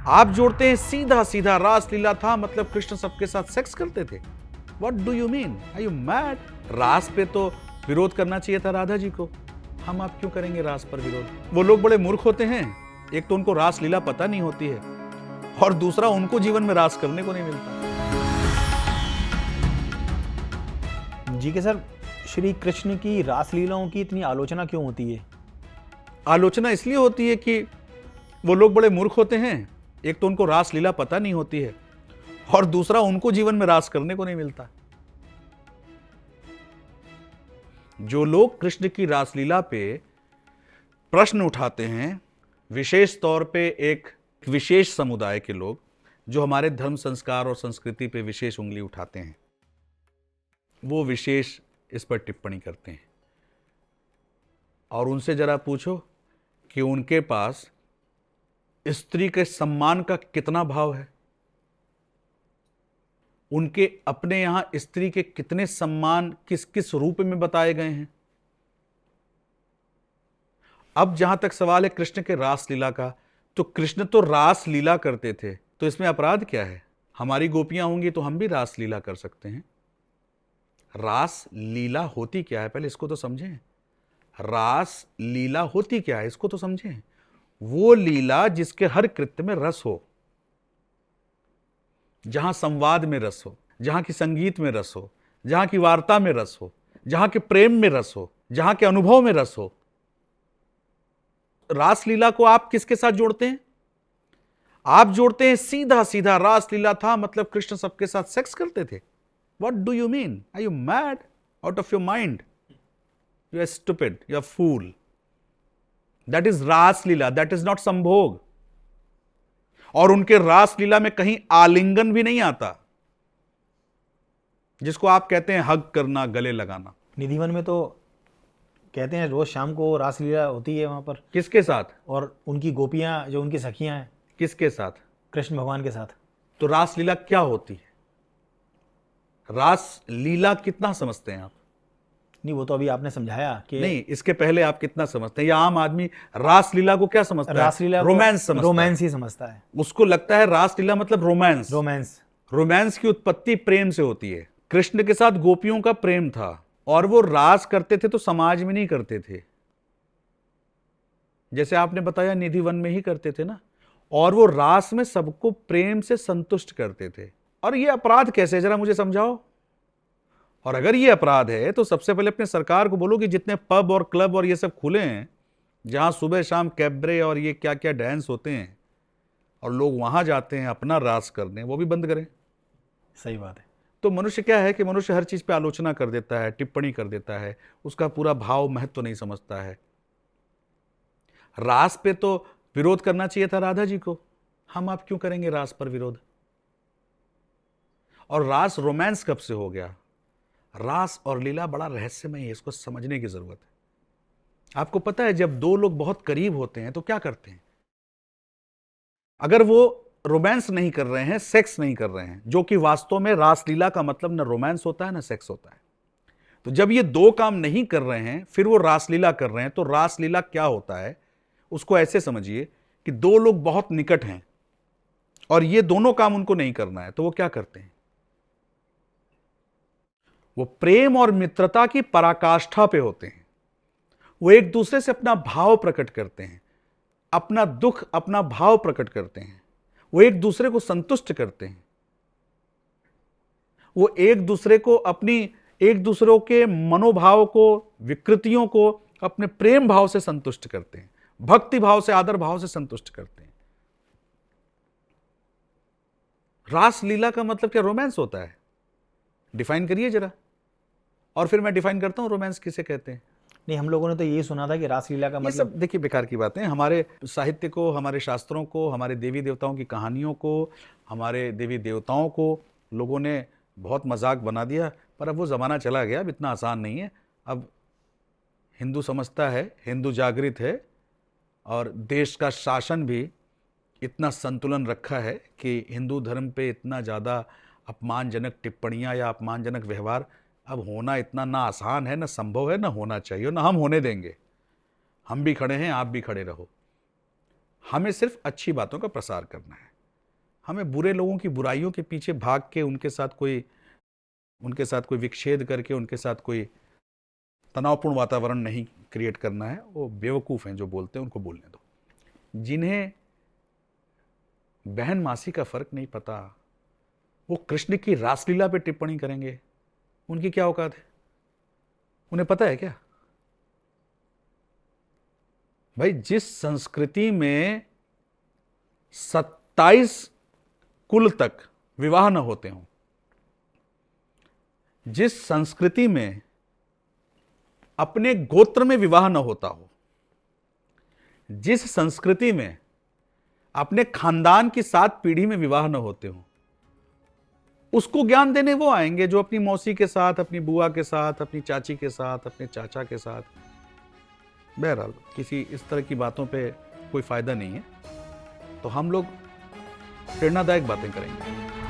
आप जोड़ते हैं सीधा सीधा रास लीला था मतलब कृष्ण सबके साथ सेक्स करते थे। What do you mean? Are you mad? रास पे तो विरोध करना चाहिए था राधा जी को। हम आप क्यों करेंगे रास पर विरोध? वो लोग बड़े मूर्ख होते हैं। एक तो उनको रास लीला पता नहीं होती है और दूसरा उनको जीवन में रास करने को नहीं मिलता। जी के सर, श्री कृष्ण की रासलीलाओं की इतनी आलोचना क्यों होती है? आलोचना इसलिए होती है कि वो लोग बड़े मूर्ख होते हैं। एक तो उनको रास लीला पता नहीं होती है और दूसरा उनको जीवन में रास करने को नहीं मिलता। जो लोग कृष्ण की रासलीला पे प्रश्न उठाते हैं, विशेष तौर पे एक विशेष समुदाय के लोग जो हमारे धर्म संस्कार और संस्कृति पे विशेष उंगली उठाते हैं, वो विशेष इस पर टिप्पणी करते हैं। और उनसे जरा पूछो कि उनके पास स्त्री के सम्मान का कितना भाव है, उनके अपने यहां स्त्री के कितने सम्मान किस किस रूप में बताए गए हैं। अब जहां तक सवाल है कृष्ण के रास लीला का, तो कृष्ण तो रास लीला करते थे, तो इसमें अपराध क्या है? हमारी गोपियां होंगी तो हम भी रास लीला कर सकते हैं। रास लीला होती क्या है, पहले इसको तो समझें। रास लीला होती क्या है, इसको तो समझें। वो लीला जिसके हर कृत्य में रस हो, जहां संवाद में रस हो, जहां की संगीत में रस हो, जहां की वार्ता में रस हो, जहां के प्रेम में रस हो, जहां के अनुभव में रस हो। रास लीला को आप किसके साथ जोड़ते हैं? आप जोड़ते हैं सीधा सीधा रास लीला था मतलब कृष्ण सबके साथ सेक्स करते थे। What do you mean? Are you mad? Out of your mind? You are stupid. You are fool. That is रास लीला. That is not संभोग। और उनके रास लीला में कहीं आलिंगन भी नहीं आता, जिसको आप कहते हैं हग करना, गले लगाना। निधिवन में तो कहते हैं रोज शाम को रासलीला होती है वहां पर। किसके साथ? और उनकी गोपियां जो उनकी सखियां हैं। किसके साथ? कृष्ण भगवान के साथ। तो रास लीला क्या होती है? रास लीला कितना समझते हैं आप? नहीं, वो तो अभी आपने समझाया कि नहीं, इसके पहले आप कितना समझते हैं? या आम आदमी रास लीला को क्या समझता है? रासलीला रोमांस समझता है। रोमांस ही समझता है। उसको लगता है रास लीला मतलब रोमांस। रोमांस रोमांस की उत्पत्ति प्रेम से होती है। कृष्ण के साथ गोपियों का प्रेम था और वो रास करते थे तो समाज में नहीं करते थे, जैसे आपने बताया निधि वन में ही करते थे ना। और वो रास में सबको प्रेम से संतुष्ट करते थे। और ये अपराध कैसे, जरा मुझे समझाओ। और अगर ये अपराध है तो सबसे पहले अपने सरकार को बोलो कि जितने पब और क्लब और ये सब खुले हैं, जहां सुबह शाम कैबरे और ये क्या क्या डांस होते हैं और लोग वहां जाते हैं अपना रास करने, वो भी बंद करें। सही बात है। तो मनुष्य क्या है कि मनुष्य हर चीज पे आलोचना कर देता है, टिप्पणी कर देता है, उसका पूरा भाव महत्व नहीं समझता है। रास पे तो विरोध करना चाहिए था राधा जी को। हम आप क्यों करेंगे रास पर विरोध? और रास रोमांस कब से हो गया? रास और लीला बड़ा रहस्यमय है, इसको समझने की जरूरत है। आपको पता है जब दो लोग बहुत करीब होते हैं तो क्या करते हैं? अगर वो रोमांस नहीं कर रहे हैं, सेक्स नहीं कर रहे हैं, जो कि वास्तव में रासलीला का मतलब न रोमांस होता है न सेक्स होता है, तो जब ये दो काम नहीं कर रहे हैं फिर वो रासलीला कर रहे हैं, तो रासलीला क्या होता है उसको ऐसे समझिए कि दो लोग बहुत निकट हैं और ये दोनों काम उनको नहीं करना है, तो वो क्या करते हैं? वो प्रेम और मित्रता की पराकाष्ठा पे होते हैं। वो एक दूसरे से अपना भाव प्रकट करते हैं, अपना दुख अपना भाव प्रकट करते हैं, वो एक दूसरे को संतुष्ट करते हैं, वो एक दूसरे को अपनी एक दूसरों के मनोभाव को, विकृतियों को अपने प्रेम भाव से संतुष्ट करते हैं, भक्ति भाव से, आदर भाव से संतुष्ट करते हैं। रास लीला का मतलब क्या रोमांस होता है? डिफाइन करिए जरा, और फिर मैं डिफाइन करता हूं रोमांस किसे कहते हैं। नहीं, हम लोगों ने तो यही सुना था कि रासलीला का मतलब, सब देखिए बेकार की बातें। हमारे साहित्य को, हमारे शास्त्रों को, हमारे देवी देवताओं की कहानियों को, हमारे देवी देवताओं को लोगों ने बहुत मजाक बना दिया। पर अब वो ज़माना चला गया, अब इतना आसान नहीं है। अब हिंदू समझता है, हिंदू जागृत है और देश का शासन भी इतना संतुलन रखा है कि हिंदू धर्म पे इतना ज़्यादा अपमानजनक टिप्पणियाँ या अपमानजनक व्यवहार अब होना इतना ना आसान है, ना संभव है, ना होना चाहिए, ना हम होने देंगे। हम भी खड़े हैं, आप भी खड़े रहो। हमें सिर्फ अच्छी बातों का प्रसार करना है। हमें बुरे लोगों की बुराइयों के पीछे भाग के उनके साथ कोई विच्छेद करके उनके साथ कोई तनावपूर्ण वातावरण नहीं क्रिएट करना है। वो बेवकूफ़ हैं जो बोलते हैं, उनको बोलने दो। जिन्हें बहन मासी का फर्क नहीं पता, वो कृष्ण की रासलीला पे टिप्पणी करेंगे, उनकी क्या औकात है? उन्हें पता है क्या? भाई, जिस संस्कृति में 27 कुल तक विवाह न होते हों, जिस संस्कृति में अपने गोत्र में विवाह न होता हो, जिस संस्कृति में अपने खानदान की 7 पीढ़ी में विवाह न होते हो, उसको ज्ञान देने वो आएंगे जो अपनी मौसी के साथ, अपनी बुआ के साथ, अपनी चाची के साथ, अपने चाचा के साथ। बहरहाल किसी इस तरह की बातों पे कोई फायदा नहीं है, तो हम लोग प्रेरणादायक बातें करेंगे।